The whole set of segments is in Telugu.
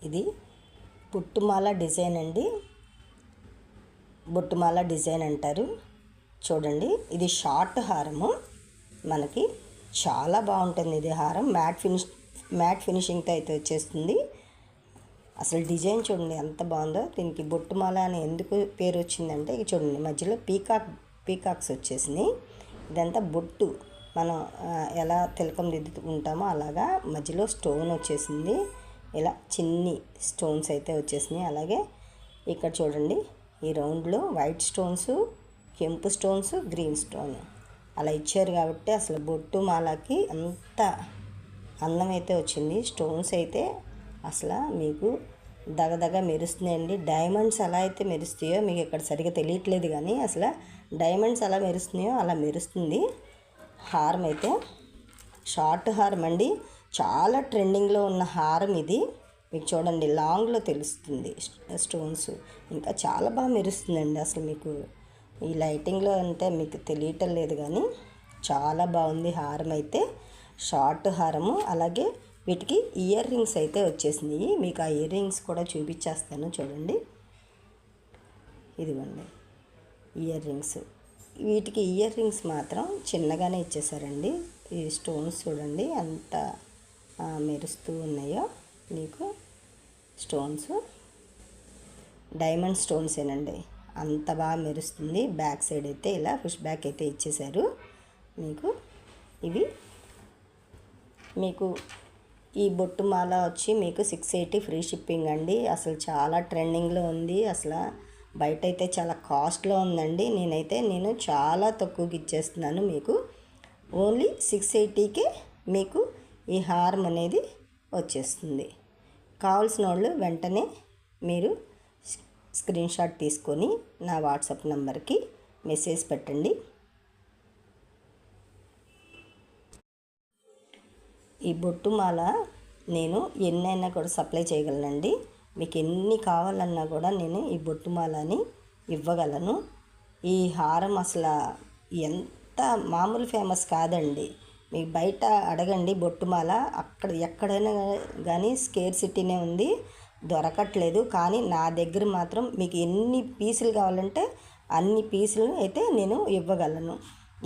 ఇది పుట్టుమాల డిజైన్ అండి. బొట్టుమాల డిజైన్ అంటారు. చూడండి, ఇది షార్ట్ హారము. మనకి చాలా బాగుంటుంది ఇది హారం. మ్యాట్ ఫినిషింగ్తో అయితే వచ్చేస్తుంది. అసలు డిజైన్ చూడండి ఎంత బాగుందో. దీనికి బొట్టుమాల అని ఎందుకు పేరు వచ్చిందంటే ఇది చూడండి, మధ్యలో పీకాక్స్ వచ్చేసినాయి. ఇదంతా బొట్టు, మనం ఎలా తిలకం దిద్దుకుంటామో అలాగా మధ్యలో స్టోన్ వచ్చేసింది. ఇలా చిన్ని స్టోన్స్ అయితే వచ్చేసినాయి. అలాగే ఇక్కడ చూడండి, ఈ రౌండ్లో వైట్ స్టోన్స్, కెంపు స్టోన్స్, గ్రీన్ స్టోన్ అలా ఇచ్చారు కాబట్టి అసలు బొట్టు మాలకి అంత అందం అయితే వచ్చింది. స్టోన్స్ అయితే అసలు మీకు దగదగ మెరుస్తున్నాయండి. డైమండ్స్ ఎలా అయితే మెరుస్తాయో మీకు ఇక్కడ సరిగ్గా తెలియట్లేదు, కానీ అసలు డైమండ్స్ ఎలా మెరుస్తున్నాయో అలా మెరుస్తుంది. హారం అయితే షార్ట్ హారం అండి. చాలా ట్రెండింగ్లో ఉన్న హారం ఇది. మీకు చూడండి, లాంగ్లో తెలుస్తుంది స్టోన్స్. ఇంకా చాలా బాగా మెరుస్తుందండి. అసలు మీకు ఈ లైటింగ్లో అంటే మీకు తెలియటం లేదు, కానీ చాలా బాగుంది హారం అయితే. షార్ట్ హారము. అలాగే వీటికి ఇయర్ రింగ్స్ అయితే వచ్చేసినాయి. మీకు ఆ ఇయర్ రింగ్స్ కూడా చూపించేస్తాను చూడండి. ఇదిగోండి ఇయర్ రింగ్స్. వీటికి ఇయర్ రింగ్స్ మాత్రం చిన్నగానే ఇచ్చేసారండి. ఈ స్టోన్స్ చూడండి ఎంత మెరుస్తూ ఉన్నాయో. మీకు స్టోన్స్ డైమండ్ స్టోన్సేనండి, అంత బాగా మెరుస్తుంది. బ్యాక్ సైడ్ అయితే ఇలా పుష్ బ్యాక్ అయితే ఇచ్చేసారు. మీకు ఇవి మీకు ఈ బొట్టుమాల వచ్చి మీకు 680 ఫ్రీ షిప్పింగ్ అండి. అసలు చాలా ట్రెండింగ్లో ఉంది. అసలు బయట అయితే చాలా కాస్ట్లో ఉందండి. నేను చాలా తక్కువకి ఇచ్చేస్తున్నాను. మీకు ఓన్లీ 680కే మీకు ఈ హారం అనేది వచ్చేస్తుంది. కావాల్సిన వాళ్ళు వెంటనే మీరు స్క్రీన్ షాట్ తీసుకొని నా వాట్సాప్ నెంబర్కి మెసేజ్ పెట్టండి. ఈ బొట్టుమాల నేను ఎన్నైనా కూడా సప్లై చేయగలనండి. మీకు ఎన్ని కావాలన్నా కూడా నేను ఈ బొట్టుమాలని ఇవ్వగలను. ఈ హారం అసలు ఎంత మామూలు ఫేమస్ కాదండి. మీకు బయట అడగండి బొట్టుమాల, అక్కడ ఎక్కడైనా కానీ స్కేర్సిటీనే ఉంది, దొరకట్లేదు. కానీ నా దగ్గర మాత్రం మీకు ఎన్ని పీసులు కావాలంటే అన్ని పీసులు అయితే నేను ఇవ్వగలను.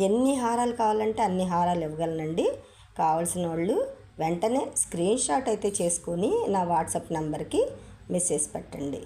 ఎన్ని హారాలు కావాలంటే అన్ని హారాలు ఇవ్వగలనండి. కావాల్సిన వాళ్ళు వెంటనే స్క్రీన్ షాట్ అయితే చేసుకొని నా వాట్సాప్ నెంబర్కి మెసేజ్ పెట్టండి.